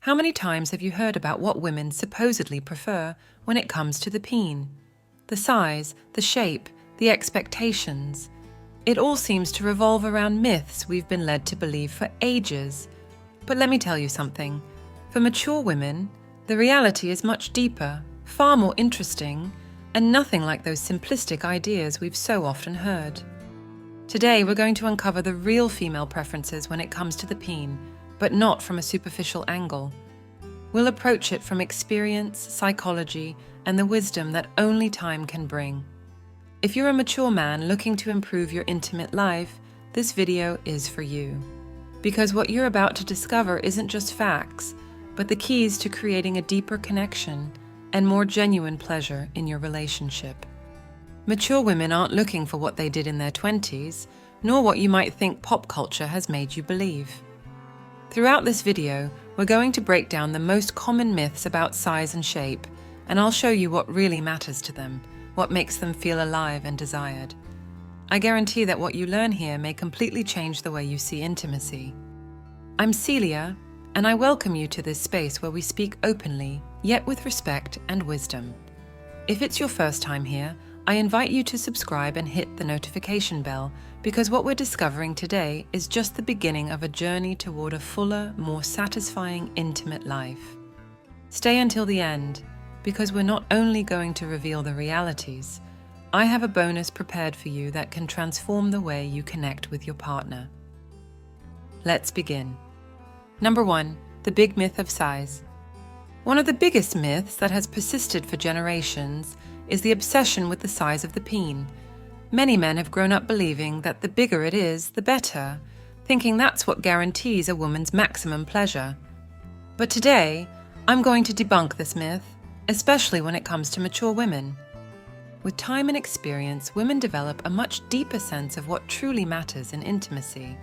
How many times have you heard about what women supposedly prefer when it comes to the peen? The size, the shape, the expectations. It all seems to revolve around myths we've been led to believe for ages. But let me tell you something. For mature women, the reality is much deeper, far more interesting, and nothing like those simplistic ideas we've so often heard. Today, we're going to uncover the real female preferences when it comes to the peen, but not from a superficial angle. We'll approach it from experience, psychology, and the wisdom that only time can bring. If you're a mature man looking to improve your intimate life, this video is for you. Because what you're about to discover isn't just facts, but the keys to creating a deeper connection and more genuine pleasure in your relationship. Mature women aren't looking for what they did in their 20s, nor what you might think pop culture has made you believe. Throughout this video, we're going to break down the most common myths about size and shape, and I'll show you what really matters to them, what makes them feel alive and desired. I guarantee that what you learn here may completely change the way you see intimacy. I'm Celia, and I welcome you to this space where we speak openly, yet with respect and wisdom. If it's your first time here, I invite you to subscribe and hit the notification bell, because what we're discovering today is just the beginning of a journey toward a fuller, more satisfying, intimate life. Stay until the end, because we're not only going to reveal the realities, I have a bonus prepared for you that can transform the way you connect with your partner. Let's begin. Number 1, the big myth of size. One of the biggest myths that has persisted for generations is the obsession with the size of the peen. Many men have grown up believing that the bigger it is, the better, thinking that's what guarantees a woman's maximum pleasure. But today, I'm going to debunk this myth, especially when it comes to mature women. With time and experience, women develop a much deeper sense of what truly matters in intimacy.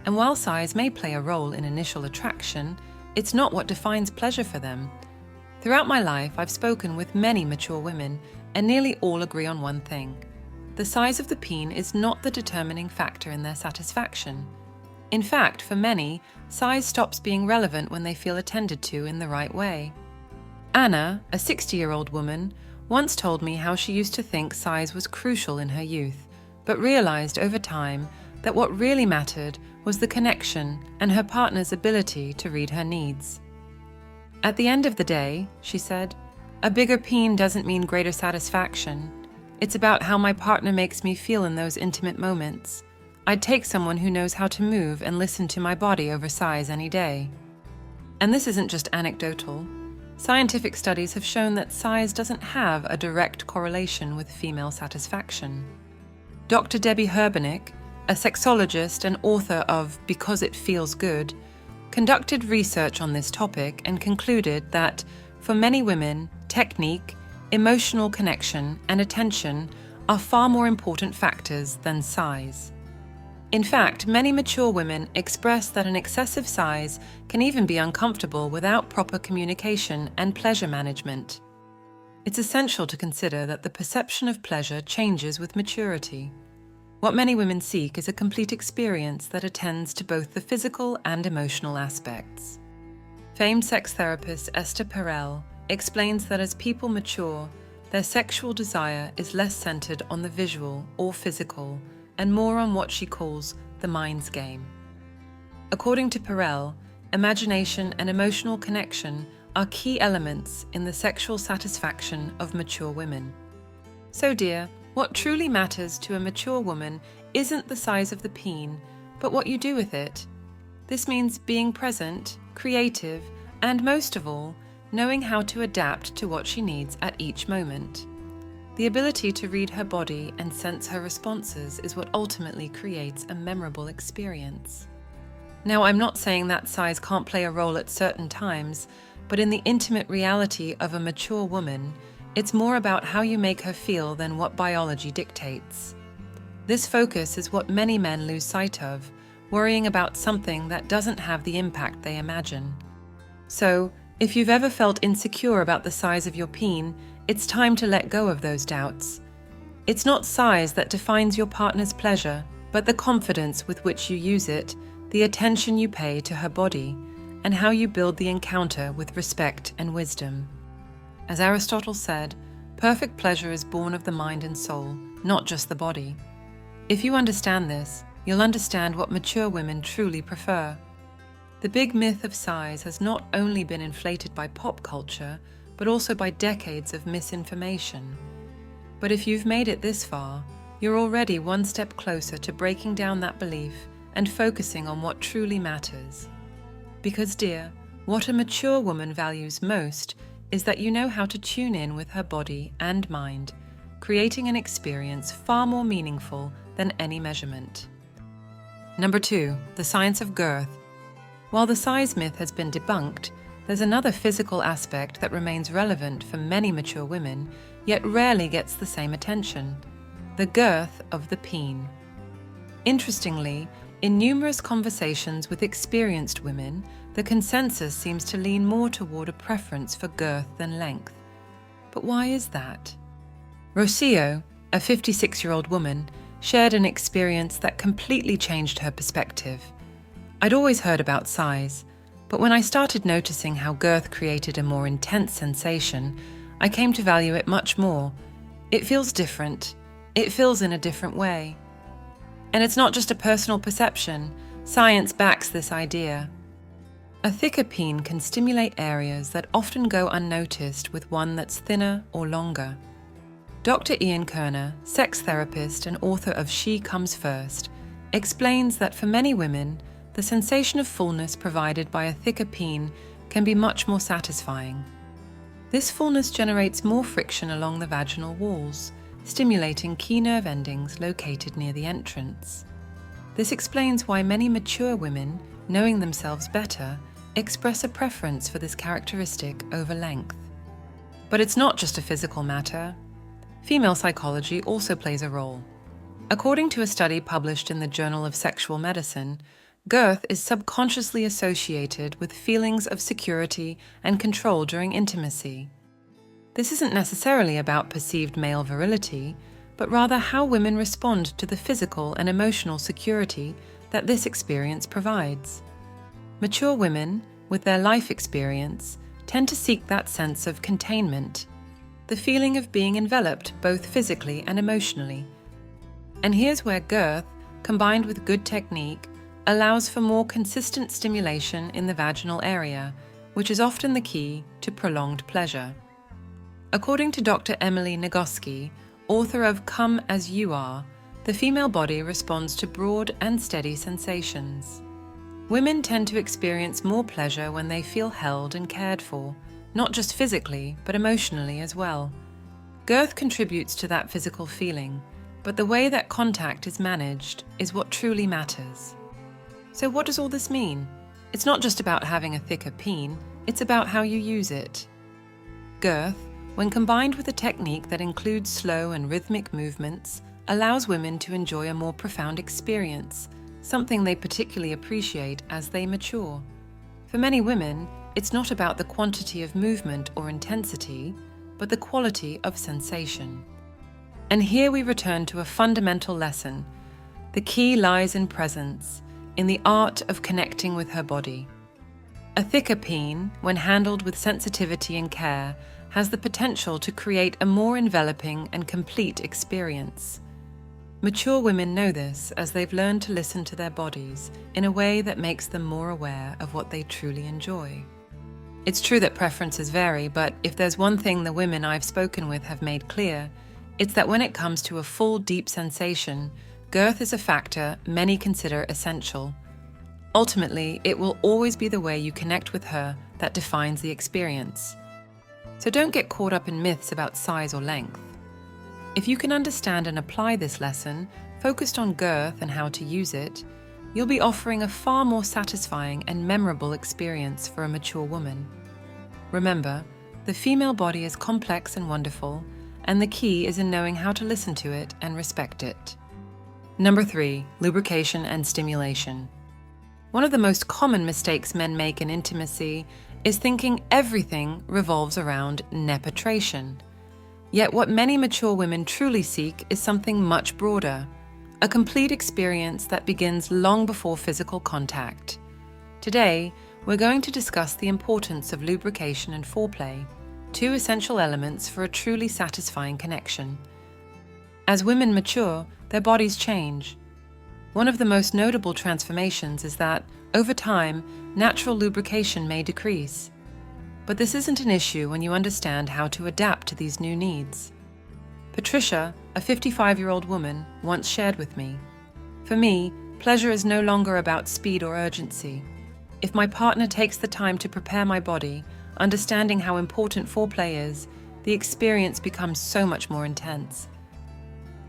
And while size may play a role in initial attraction, it's not what defines pleasure for them. Throughout my life, I've spoken with many mature women, and nearly all agree on one thing. The size of the peen is not the determining factor in their satisfaction. In fact, for many, size stops being relevant when they feel attended to in the right way. Anna, a 60-year-old woman, once told me how she used to think size was crucial in her youth, but realized over time that what really mattered was the connection and her partner's ability to read her needs. At the end of the day, she said, a bigger peen doesn't mean greater satisfaction. It's about how my partner makes me feel in those intimate moments. I'd take someone who knows how to move and listen to my body over size any day. And this isn't just anecdotal. Scientific studies have shown that size doesn't have a direct correlation with female satisfaction. Dr. Debbie Herbenick, a sexologist and author of Because It Feels Good, conducted research on this topic and concluded that, for many women, technique, emotional connection, and attention are far more important factors than size. In fact, many mature women express that an excessive size can even be uncomfortable without proper communication and pleasure management. It's essential to consider that the perception of pleasure changes with maturity. What many women seek is a complete experience that attends to both the physical and emotional aspects. Famed sex therapist Esther Perel explains that as people mature, their sexual desire is less centered on the visual or physical and more on what she calls the mind's game. According to Perel, imagination and emotional connection are key elements in the sexual satisfaction of mature women. So dear, what truly matters to a mature woman isn't the size of the peen, but what you do with it. This means being present, creative, and most of all, knowing how to adapt to what she needs at each moment. The ability to read her body and sense her responses is what ultimately creates a memorable experience. Now, I'm not saying that size can't play a role at certain times, but in the intimate reality of a mature woman, it's more about how you make her feel than what biology dictates. This focus is what many men lose sight of, worrying about something that doesn't have the impact they imagine. So, if you've ever felt insecure about the size of your peen, it's time to let go of those doubts. It's not size that defines your partner's pleasure, but the confidence with which you use it, the attention you pay to her body, and how you build the encounter with respect and wisdom. As Aristotle said, perfect pleasure is born of the mind and soul, not just the body. If you understand this, you'll understand what mature women truly prefer. The big myth of size has not only been inflated by pop culture, but also by decades of misinformation. But if you've made it this far, you're already one step closer to breaking down that belief and focusing on what truly matters. Because, dear, what a mature woman values most is that you know how to tune in with her body and mind, creating an experience far more meaningful than any measurement. Number 2, the science of girth. While the size myth has been debunked, there's another physical aspect that remains relevant for many mature women, yet rarely gets the same attention: the girth of the peen. Interestingly, in numerous conversations with experienced women, the consensus seems to lean more toward a preference for girth than length. But why is that? Rocio, a 56-year-old woman, shared an experience that completely changed her perspective. I'd always heard about size, but when I started noticing how girth created a more intense sensation, I came to value it much more. It feels different. It feels in a different way. And it's not just a personal perception. Science backs this idea. A thicker peen can stimulate areas that often go unnoticed with one that's thinner or longer. Dr. Ian Kerner, sex therapist and author of She Comes First, explains that for many women, the sensation of fullness provided by a thicker peen can be much more satisfying. This fullness generates more friction along the vaginal walls, stimulating key nerve endings located near the entrance. This explains why many mature women, knowing themselves better, express a preference for this characteristic over length. But it's not just a physical matter. Female psychology also plays a role. According to a study published in the Journal of Sexual Medicine, girth is subconsciously associated with feelings of security and control during intimacy. This isn't necessarily about perceived male virility, but rather how women respond to the physical and emotional security that this experience provides. Mature women, with their life experience, tend to seek that sense of containment, the feeling of being enveloped both physically and emotionally. And here's where girth, combined with good technique, allows for more consistent stimulation in the vaginal area, which is often the key to prolonged pleasure. According to Dr. Emily Nagoski, author of Come As You Are, the female body responds to broad and steady sensations. Women tend to experience more pleasure when they feel held and cared for, not just physically, but emotionally as well. Girth contributes to that physical feeling, but the way that contact is managed is what truly matters. So what does all this mean? It's not just about having a thicker peen, it's about how you use it. Girth, when combined with a technique that includes slow and rhythmic movements, allows women to enjoy a more profound experience, something they particularly appreciate as they mature. For many women, it's not about the quantity of movement or intensity, but the quality of sensation. And here we return to a fundamental lesson. The key lies in presence, in the art of connecting with her body. A thicker peen, when handled with sensitivity and care, has the potential to create a more enveloping and complete experience. Mature women know this as they've learned to listen to their bodies in a way that makes them more aware of what they truly enjoy. It's true that preferences vary, but if there's one thing the women I've spoken with have made clear, it's that when it comes to a full, deep sensation, girth is a factor many consider essential. Ultimately, it will always be the way you connect with her that defines the experience. So don't get caught up in myths about size or length. If you can understand and apply this lesson, focused on girth and how to use it, you'll be offering a far more satisfying and memorable experience for a mature woman. Remember, the female body is complex and wonderful, and the key is in knowing how to listen to it and respect it. Number 3, lubrication and stimulation. One of the most common mistakes men make in intimacy is thinking everything revolves around penetration. Yet what many mature women truly seek is something much broader, a complete experience that begins long before physical contact. Today, we're going to discuss the importance of lubrication and foreplay, two essential elements for a truly satisfying connection. As women mature, their bodies change. One of the most notable transformations is that, over time, natural lubrication may decrease. But this isn't an issue when you understand how to adapt to these new needs. Patricia, a 55-year-old woman, once shared with me, "For me, pleasure is no longer about speed or urgency. If my partner takes the time to prepare my body, understanding how important foreplay is, the experience becomes so much more intense.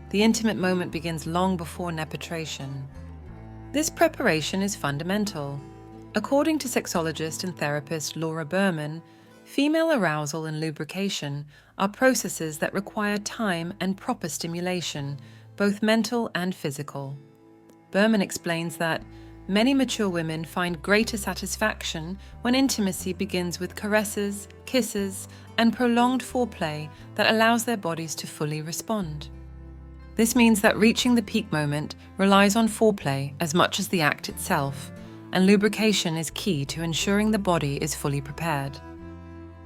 The intimate moment begins long before penetration." This preparation is fundamental. According to sexologist and therapist Laura Berman, female arousal and lubrication are processes that require time and proper stimulation, both mental and physical. Berman explains that many mature women find greater satisfaction when intimacy begins with caresses, kisses, and prolonged foreplay that allows their bodies to fully respond. This means that reaching the peak moment relies on foreplay as much as the act itself, and lubrication is key to ensuring the body is fully prepared.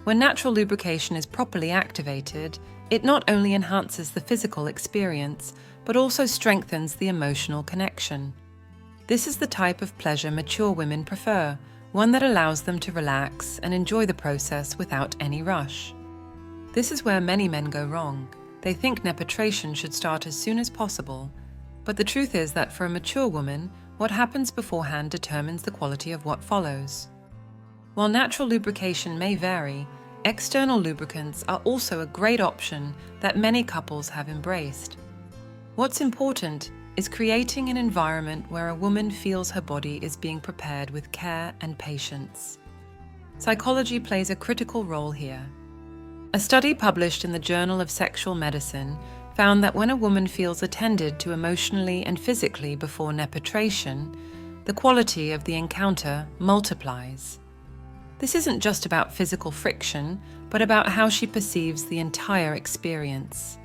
When natural lubrication is properly activated, it not only enhances the physical experience, but also strengthens the emotional connection. This is the type of pleasure mature women prefer, one that allows them to relax and enjoy the process without any rush. This is where many men go wrong. They think penetration should start as soon as possible, but the truth is that for a mature woman, what happens beforehand determines the quality of what follows. While natural lubrication may vary, external lubricants are also a great option that many couples have embraced. What's important is creating an environment where a woman feels her body is being prepared with care and patience. Psychology plays a critical role here. A study published in the Journal of Sexual Medicine found that when a woman feels attended to emotionally and physically before penetration, the quality of the encounter multiplies. This isn't just about physical friction, but about how she perceives the entire experience.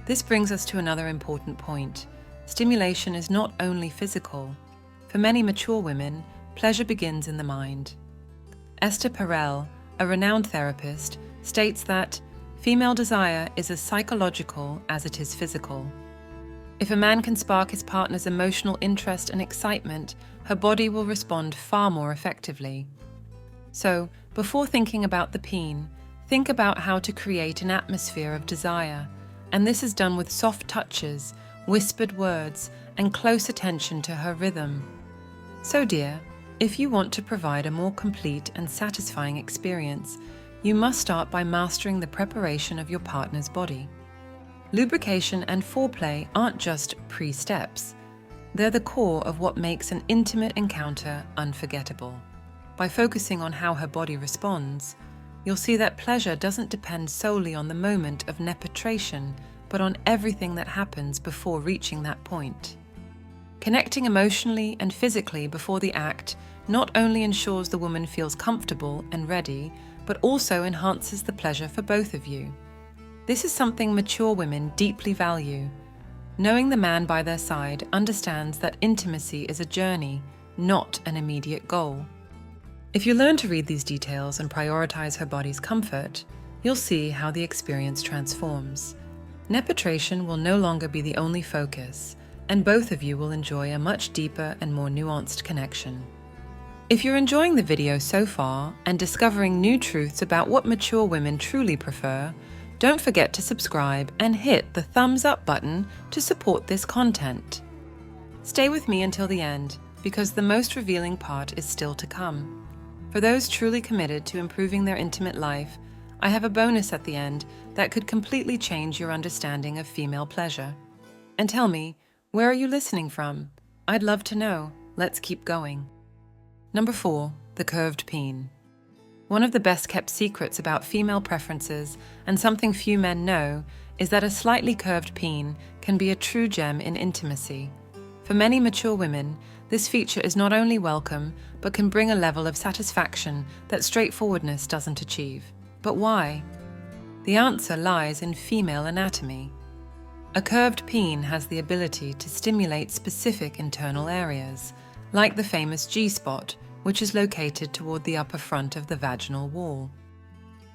This brings us to another important point. Stimulation is not only physical. For many mature women, pleasure begins in the mind. Esther Perel, a renowned therapist, states that female desire is as psychological as it is physical. If a man can spark his partner's emotional interest and excitement, her body will respond far more effectively. So, before thinking about the peen, think about how to create an atmosphere of desire, and this is done with soft touches, whispered words, and close attention to her rhythm. So dear, if you want to provide a more complete and satisfying experience, you must start by mastering the preparation of your partner's body. Lubrication and foreplay aren't just pre-steps. They're the core of what makes an intimate encounter unforgettable. By focusing on how her body responds, you'll see that pleasure doesn't depend solely on the moment of penetration, but on everything that happens before reaching that point. Connecting emotionally and physically before the act not only ensures the woman feels comfortable and ready, but also enhances the pleasure for both of you. This is something mature women deeply value. Knowing the man by their side understands that intimacy is a journey, not an immediate goal. If you learn to read these details and prioritize her body's comfort, you'll see how the experience transforms. Penetration will no longer be the only focus, and both of you will enjoy a much deeper and more nuanced connection. If you're enjoying the video so far and discovering new truths about what mature women truly prefer, don't forget to subscribe and hit the thumbs up button to support this content. Stay with me until the end, because the most revealing part is still to come. For those truly committed to improving their intimate life, I have a bonus at the end that could completely change your understanding of female pleasure. And tell me, where are you listening from? I'd love to know. Let's keep going. Number 4, the curved peen. One of the best kept secrets about female preferences, and something few men know, is that a slightly curved peen can be a true gem in intimacy. For many mature women, this feature is not only welcome, but can bring a level of satisfaction that straightforwardness doesn't achieve. But why? The answer lies in female anatomy. A curved peen has the ability to stimulate specific internal areas, like the famous G-spot, which is located toward the upper front of the vaginal wall.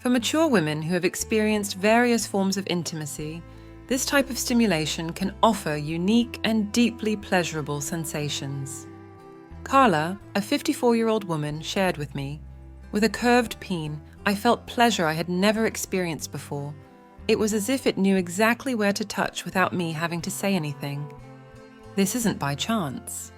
For mature women who have experienced various forms of intimacy, this type of stimulation can offer unique and deeply pleasurable sensations. Carla, a 54-year-old woman, shared with me, "With a curved peen, I felt pleasure I had never experienced before. It was as if it knew exactly where to touch without me having to say anything. This isn't by chance."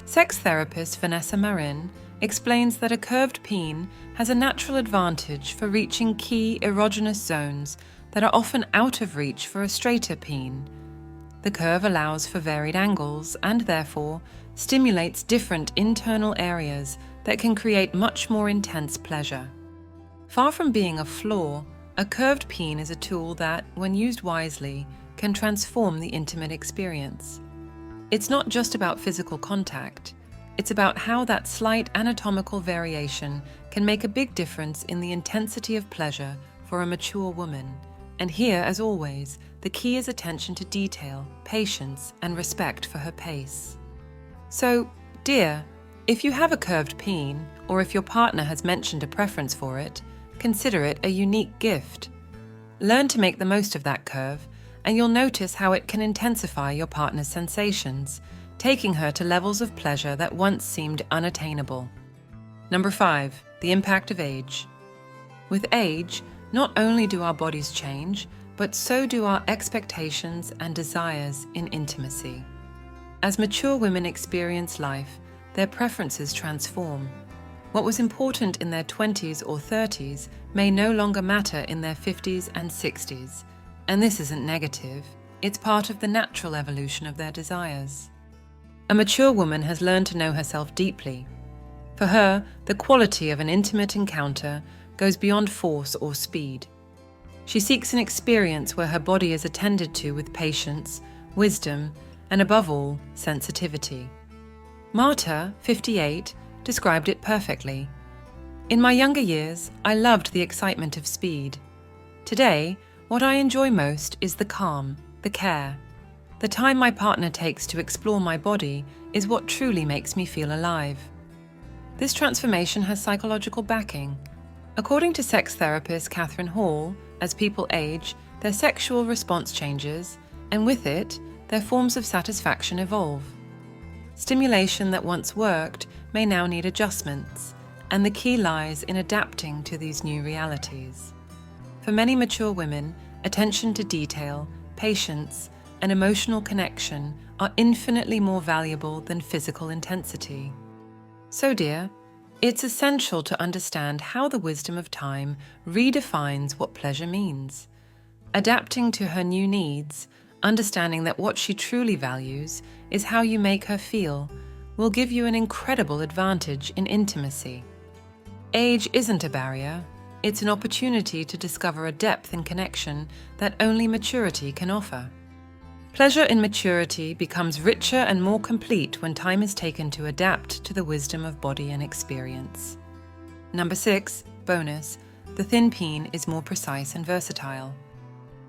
Sex therapist Vanessa Marin explains that a curved peen has a natural advantage for reaching key erogenous zones that are often out of reach for a straighter peen. The curve allows for varied angles and, therefore, stimulates different internal areas that can create much more intense pleasure. Far from being a flaw, a curved peen is a tool that, when used wisely, can transform the intimate experience. It's not just about physical contact. It's about how that slight anatomical variation can make a big difference in the intensity of pleasure for a mature woman. And here, as always, the key is attention to detail, patience, and respect for her pace. So, dear, if you have a curved peen, or if your partner has mentioned a preference for it, consider it a unique gift. Learn to make the most of that curve, and you'll notice how it can intensify your partner's sensations, taking her to levels of pleasure that once seemed unattainable. Number 5, the impact of age. With age, not only do our bodies change, but so do our expectations and desires in intimacy. As mature women experience life, their preferences transform. What was important in their 20s or 30s may no longer matter in their 50s and 60s. And this isn't negative, it's part of the natural evolution of their desires. A mature woman has learned to know herself deeply. For her, the quality of an intimate encounter goes beyond force or speed. She seeks an experience where her body is attended to with patience, wisdom, and above all, sensitivity. Marta, 58, described it perfectly. "In my younger years, I loved the excitement of speed. Today, what I enjoy most is the calm, the care. The time my partner takes to explore my body is what truly makes me feel alive." This transformation has psychological backing. According to sex therapist Catherine Hall, as people age, their sexual response changes, and with it, their forms of satisfaction evolve. Stimulation that once worked may now need adjustments, and the key lies in adapting to these new realities. For many mature women, attention to detail, patience, and emotional connection are infinitely more valuable than physical intensity. So, dear, it's essential to understand how the wisdom of time redefines what pleasure means. Adapting to her new needs, understanding that what she truly values is how you make her feel, will give you an incredible advantage in intimacy. Age isn't a barrier. It's an opportunity to discover a depth in connection that only maturity can offer. Pleasure in maturity becomes richer and more complete when time is taken to adapt to the wisdom of body and experience. Number 6, bonus, the thin peen is more precise and versatile.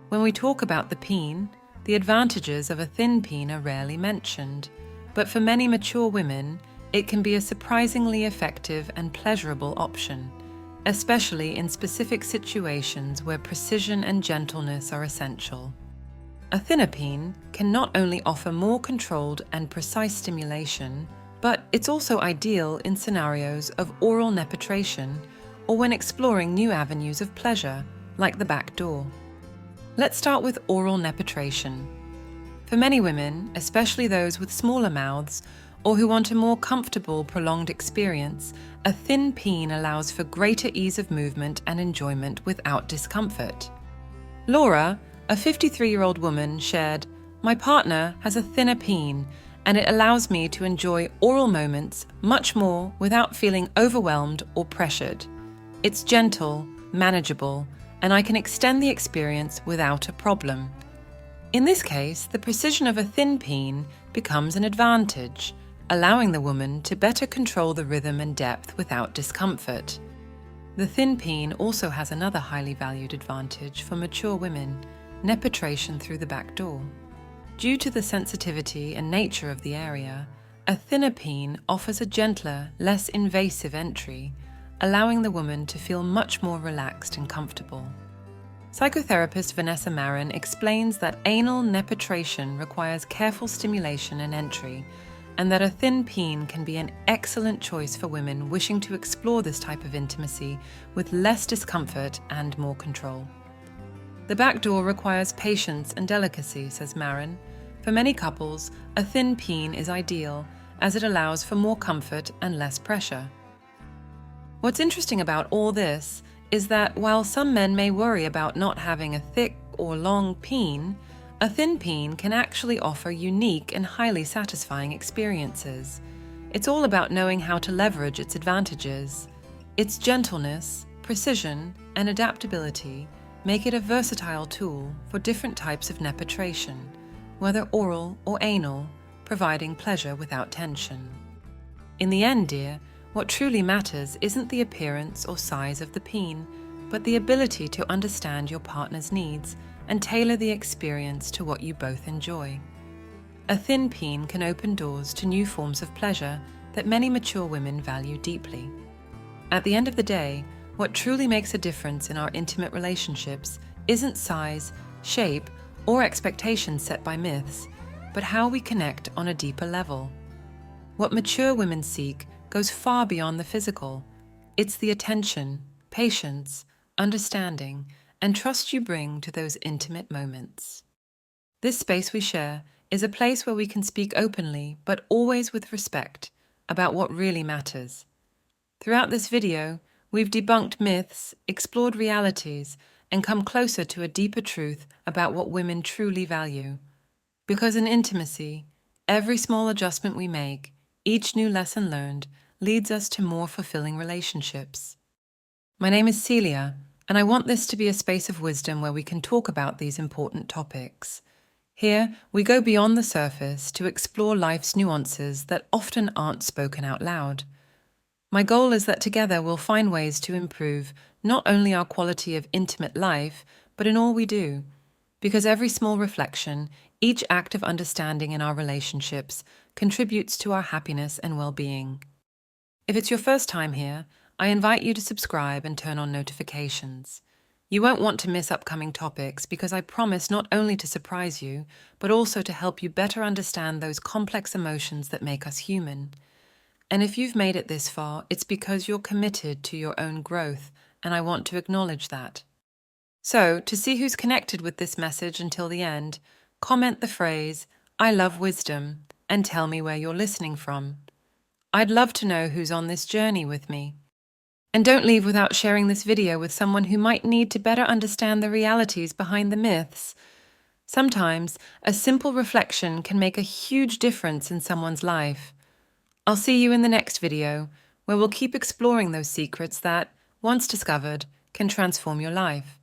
When we talk about the peen, the advantages of a thin peen are rarely mentioned, but for many mature women, it can be a surprisingly effective and pleasurable option, especially in specific situations where precision and gentleness are essential. A thinner peen can not only offer more controlled and precise stimulation, but it's also ideal in scenarios of oral penetration or when exploring new avenues of pleasure, like the back door. Let's start with oral penetration. For many women, especially those with smaller mouths or who want a more comfortable, prolonged experience, a thin peen allows for greater ease of movement and enjoyment without discomfort. Laura, a 53-year-old woman, shared, "My partner has a thinner peen, and it allows me to enjoy oral moments much more without feeling overwhelmed or pressured. It's gentle, manageable, and I can extend the experience without a problem." In this case, the precision of a thin peen becomes an advantage, allowing the woman to better control the rhythm and depth without discomfort. The thin peen also has another highly valued advantage for mature women: penetration through the back door. Due to the sensitivity and nature of the area, A thinner peen offers a gentler, less invasive entry, allowing the woman to feel much more relaxed and comfortable. Psychotherapist Vanessa Marin explains that anal nepentration requires careful stimulation and entry, and that a thin peen can be an excellent choice for women wishing to explore this type of intimacy with less discomfort and more control. The back door requires patience and delicacy, says Marin. For many couples, a thin peen is ideal, as it allows for more comfort and less pressure. What's interesting about all this is that while some men may worry about not having a thick or long peen, a thin peen can actually offer unique and highly satisfying experiences. It's all about knowing how to leverage its advantages. Its gentleness, precision, and adaptability make it a versatile tool for different types of nepentration, whether oral or anal, providing pleasure without tension. In the end, dear, what truly matters isn't the appearance or size of the peen, but the ability to understand your partner's needs and tailor the experience to what you both enjoy. A thin peen can open doors to new forms of pleasure that many mature women value deeply. At the end of the day, what truly makes a difference in our intimate relationships isn't size, shape, or expectations set by myths, but how we connect on a deeper level. What mature women seek goes far beyond the physical. It's the attention, patience, understanding, and trust you bring to those intimate moments. This space we share is a place where we can speak openly, but always with respect, about what really matters. Throughout this video, we've debunked myths, explored realities, and come closer to a deeper truth about what women truly value. Because in intimacy, every small adjustment we make, each new lesson learned, leads us to more fulfilling relationships. My name is Celia, and I want this to be a space of wisdom where we can talk about these important topics. Here, we go beyond the surface to explore life's nuances that often aren't spoken out loud. My goal is that together we'll find ways to improve not only our quality of intimate life, but in all we do. Because every small reflection, each act of understanding in our relationships contributes to our happiness and well-being. If it's your first time here, I invite you to subscribe and turn on notifications. You won't want to miss upcoming topics because I promise not only to surprise you, but also to help you better understand those complex emotions that make us human. And if you've made it this far, it's because you're committed to your own growth, and I want to acknowledge that. So, to see who's connected with this message until the end, comment the phrase, "I love wisdom," and tell me where you're listening from. I'd love to know who's on this journey with me. And don't leave without sharing this video with someone who might need to better understand the realities behind the myths. Sometimes, a simple reflection can make a huge difference in someone's life. I'll see you in the next video, where we'll keep exploring those secrets that, once discovered, can transform your life.